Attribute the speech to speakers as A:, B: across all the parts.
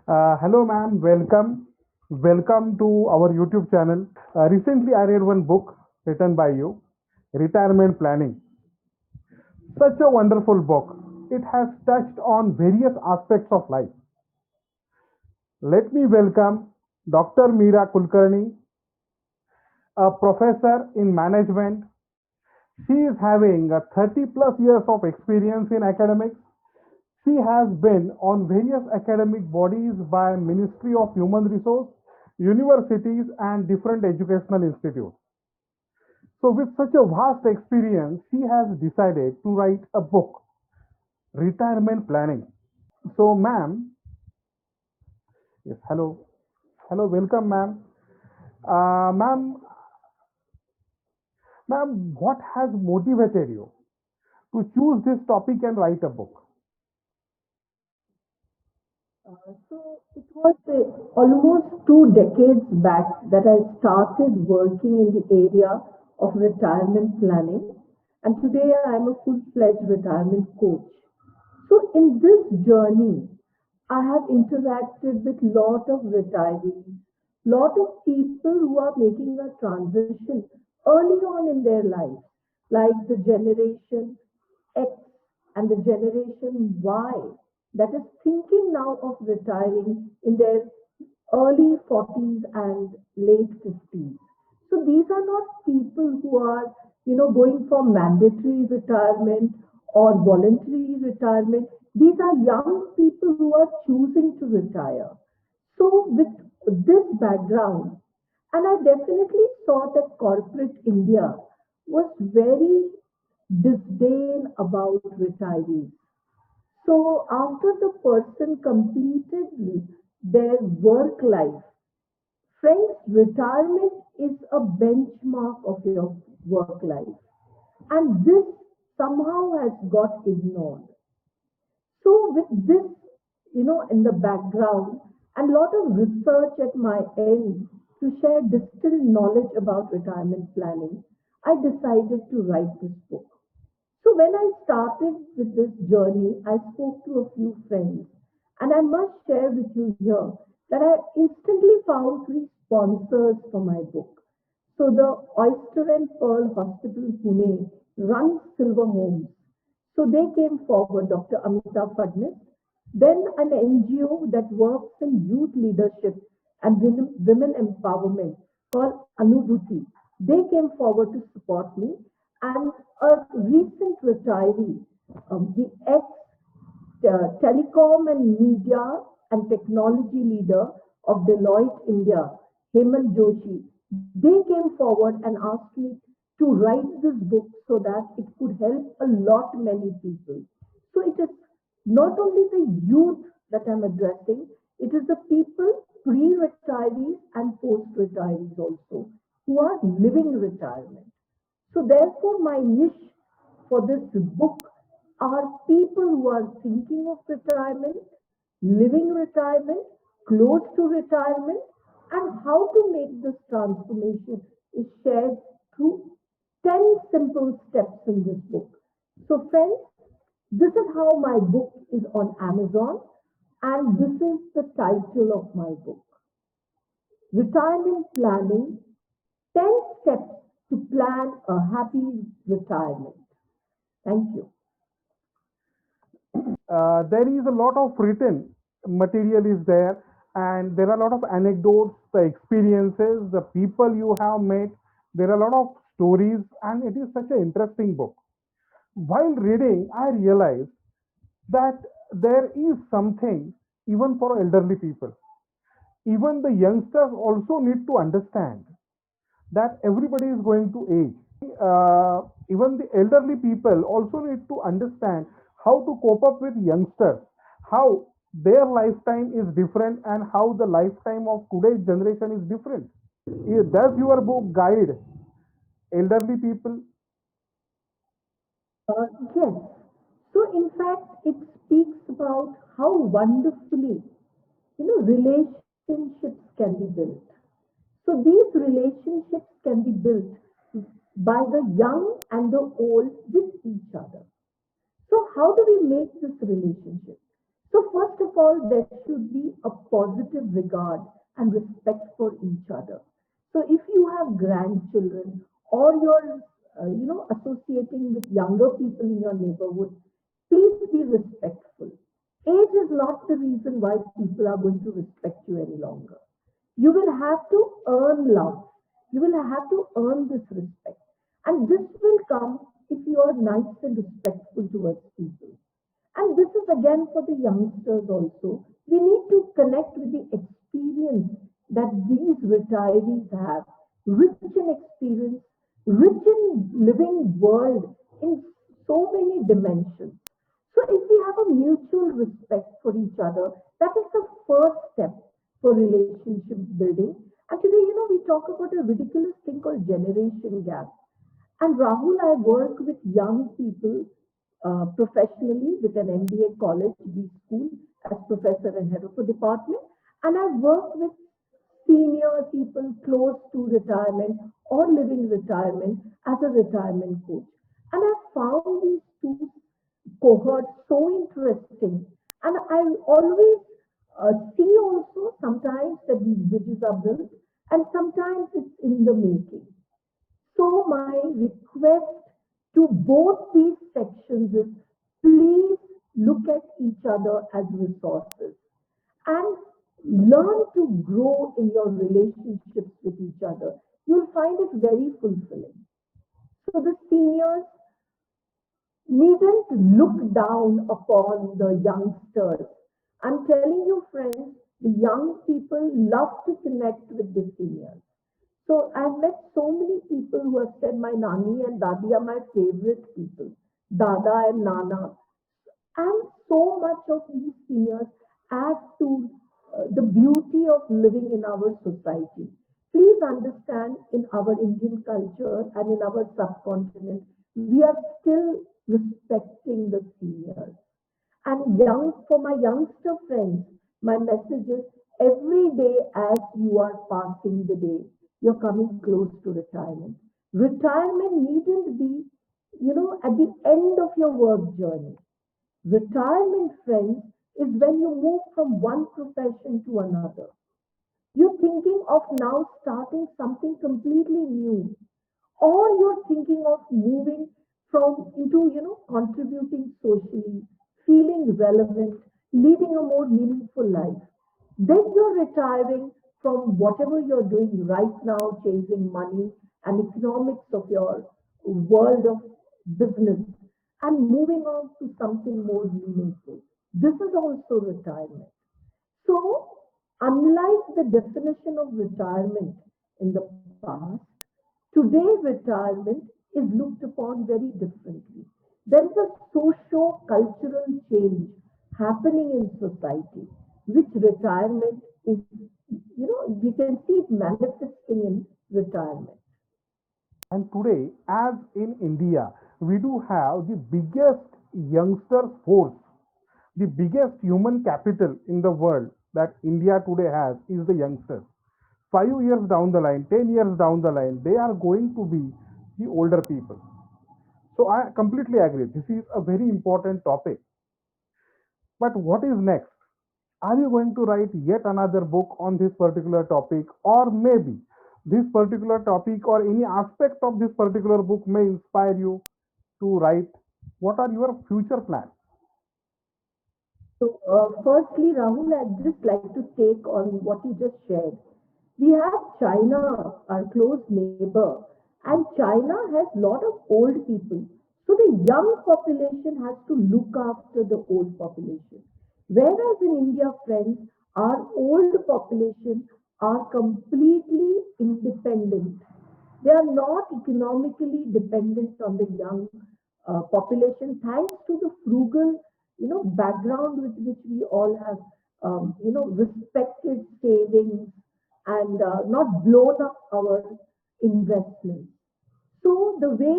A: Hello, ma'am. Welcome. Welcome to our YouTube channel. Recently, I read one book written by you, Retirement Planning. Such a wonderful book. It has touched on various aspects of life. Let me welcome Dr. Meera Kulkarni, a professor in management. She is having a 30 plus years of experience in academics. She has been on various academic bodies by Ministry of Human Resource, universities and different educational institutes. So with such a vast experience, she has decided to write a book, Retirement Planning. So ma'am, yes, hello. Hello, welcome ma'am. Ma'am, what has motivated you to choose this topic and write a book?
B: So it was almost 2 decades back that I started working in the area of retirement planning, and today I am a full-fledged retirement coach. So in this journey, I have interacted with lot of retirees, lot of people who are making a transition early on in their life, like the generation X and the generation Y that is thinking now of retiring in their early 40s and late 50s. So these are not people who are, going for mandatory retirement or voluntary retirement. These are young people who are choosing to retire. So with this background, and I definitely saw that corporate India was very disdain about retirees. So after the person completed their work life, friends, retirement is a benchmark of your work life. And this somehow has got ignored. So with this, in the background and lot of research at my end to share distilled knowledge about retirement planning, I decided to write this book. So when I started with this journey, I spoke to a few friends, and I must share with you here that I instantly found three sponsors for my book. So the Oyster and Pearl Hospital Pune runs Silver Homes. So they came forward, Dr. Amita Fadnis, then an NGO that works in youth leadership and women empowerment called Anubhuti. They came forward to support me, and a recent retiree, the ex telecom and media and technology leader of Deloitte India, Hemant Joshi, they came forward and asked me to write this book so that it could help a lot many people. So it is not only the youth that I'm addressing, it is the people pre-retirees and post-retirees also who are living retirement. So therefore, my niche for this book are people who are thinking of retirement, living retirement, close to retirement, and how to make this transformation is shared through 10 simple steps in this book. So friends, this is how my book is on Amazon, and this is the title of my book. Retirement Planning, 10 Steps to Plan a Happy Retirement. Thank you.
A: There is a lot of written material is there, and there are a lot of anecdotes, the experiences, the people you have met. There are a lot of stories, and it is such an interesting book. While reading, I realized that there is something even for elderly people. Even the youngsters also need to understand that everybody is going to age. Even the elderly people also need to understand how to cope up with youngsters, how their lifetime is different and how the lifetime of today's generation is different. Does your book guide elderly people?
B: Yes. So, in fact, it speaks about how wonderfully, relationships can be built. So, these relationships can be built by the young and the old with each other. So, how do we make this relationship? So, first of all, there should be a positive regard and respect for each other. So, if you have grandchildren or you're, associating with younger people in your neighborhood, please be respectful. Age is not the reason why people are going to respect you any longer. You will have to earn love. You will have to earn this respect. And this will come if you are nice and respectful towards people. And this is again for the youngsters also. We need to connect with the experience that these retirees have, rich in experience, rich in living world in so many dimensions. So if we have a mutual respect for each other, that is the first step for relationship building. And today, we talk about a ridiculous thing called generation gap. And Rahul, I work with young people professionally with an MBA college, B school, as professor and head of a department. And I work with senior people close to retirement or living retirement as a retirement coach. And I found these two cohorts so interesting. And I always see also sometimes that these bridges are built and sometimes it's in the making. So my request to both these sections is please look at each other as resources and learn to grow in your relationships with each other. You'll find it very fulfilling. So the seniors needn't look down upon the youngsters. I'm telling you, friends, the young people love to connect with the seniors. So I've met so many people who have said my Nani and Dadi are my favorite people, Dada and Nana. And so much of these seniors add to the beauty of living in our society. Please understand in our Indian culture and in our subcontinent, we are still respecting the seniors. And for my youngster friends, my message is every day as you are passing the day, you're coming close to retirement. Retirement needn't be, at the end of your work journey. Retirement, friends, is when you move from one profession to another. You're thinking of now starting something completely new, or you're thinking of moving from into, contributing socially, feeling relevant, leading a more meaningful life. Then you're retiring from whatever you're doing right now, chasing money and economics of your world of business and moving on to something more meaningful. This is also retirement. So, unlike the definition of retirement in the past, today retirement is looked upon very differently. There is a socio-cultural change happening in society, which retirement is, we can see it manifesting in retirement.
A: And today, as in India, we do have the biggest youngster force, the biggest human capital in the world that India today has is the youngsters. 5 years down the line, 10 years down the line, they are going to be the older people. So I completely agree. This is a very important topic. But what is next? Are you going to write yet another book on this particular topic? Or maybe this particular topic or any aspect of this particular book may inspire you to write? What are your future plans?
B: So, firstly, Rahul, I'd just like to take on what you just shared. We have China, our close neighbor, and China has a lot of old people. So the young population has to look after the old population. Whereas in India, friends, our old population are completely independent. They are not economically dependent on the young population, thanks to the frugal, background with which we all have, respected savings and not blown up our investments. So the way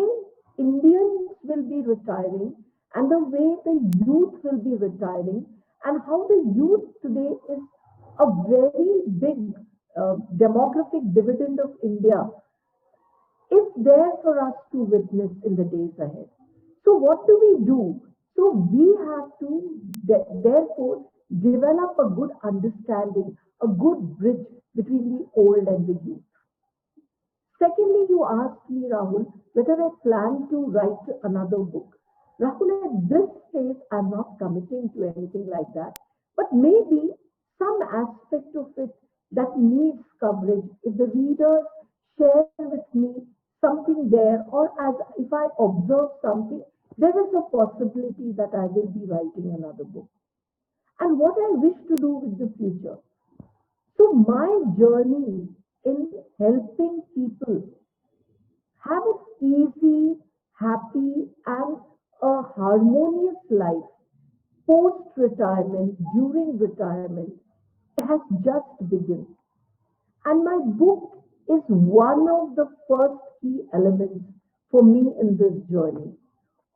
B: Indians will be retiring and the way the youth will be retiring and how the youth today is a very big demographic dividend of India is there for us to witness in the days ahead. So what do we do? So we have to therefore develop a good understanding, a good bridge between the old and the youth. Secondly, you asked me, Rahul, whether I plan to write another book. Rahul, at this stage, I'm not committing to anything like that. But maybe some aspect of it that needs coverage, if the readers share with me something there, or as if I observe something, there is a possibility that I will be writing another book. And what I wish to do with the future. So, my journey in helping people have an easy, happy, and a harmonious life post retirement, during retirement, has just begun. And my book is one of the first key elements for me in this journey.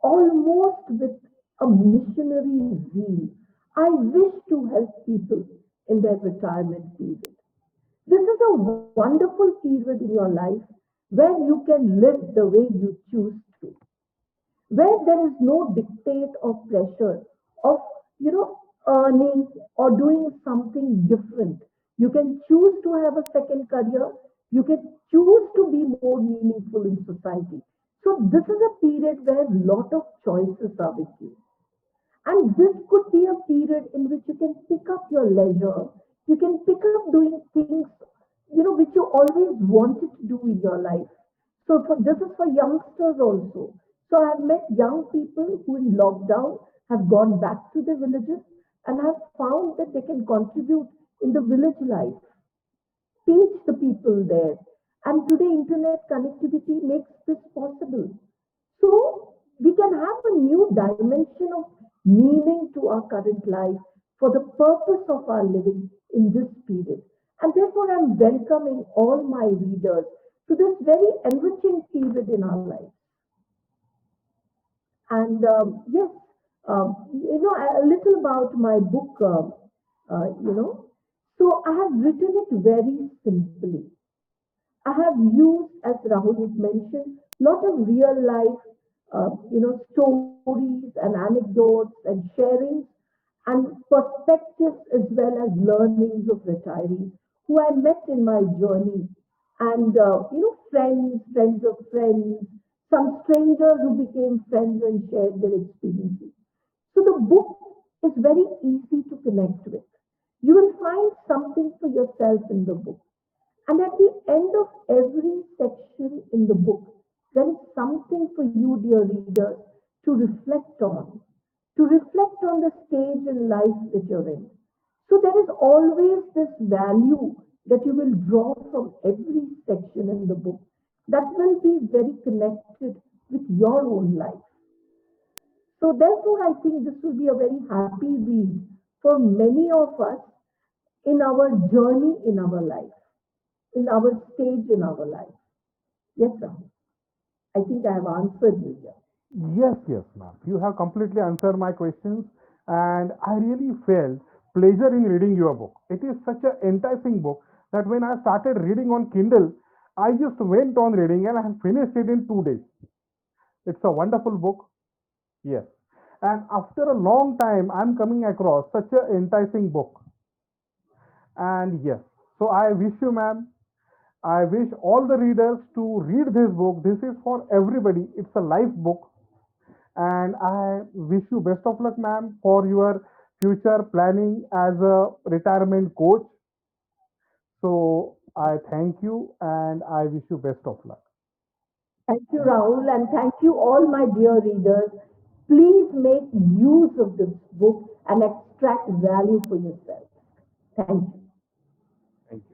B: Almost with a missionary zeal, I wish to help people in their retirement period. This is a wonderful period in your life where you can live the way you choose to, where there is no dictate or pressure of, you know, earning or doing something different. You can choose to have a second career. You can choose to be more meaningful in society. So this is a period where a lot of choices are with you. And this could be a period in which you can pick up your leisure. You can pick up doing things, which you always wanted to do in your life. So this is for youngsters also. So I've met young people who in lockdown have gone back to the villages and have found that they can contribute in the village life, teach the people there. And today internet connectivity makes this possible. So we can have a new dimension of meaning to our current life for the purpose of our living in this period. And therefore, I'm welcoming all my readers to this very enriching period in our life. And yes, a little about my book, you know. So I have written it very simply. I have used, as Rahul mentioned, lot of real life, stories and anecdotes and sharings and perspectives as well as learnings of retirees who I met in my journey, and friends of friends, some strangers who became friends and shared their experiences. So the book is very easy to connect with. You will find something for yourself in the book. And at the end of every section in the book, there is something for you, dear readers, to reflect on the stage in life that you're in. So there is always this value that you will draw from every section in the book that will be very connected with your own life. So therefore, I think this will be a very happy read for many of us in our journey in our life, in our stage in our life. Yes, sir. I think I have answered you here.
A: Yes, yes, ma'am. You have completely answered my questions, and I really felt pleasure in reading your book. It is such an enticing book that when I started reading on Kindle, I just went on reading and I finished it in 2 days. It's a wonderful book. Yes. And after a long time, I'm coming across such an enticing book. And yes, so I wish you, ma'am, I wish all the readers to read this book. This is for everybody. It's a life book. And I wish you best of luck, ma'am, for your future planning as a retirement coach. So I thank you and I wish you best of luck.
B: Thank you, Rahul, and thank you, all my dear readers. Please make use of this book and extract value for yourself. Thank you.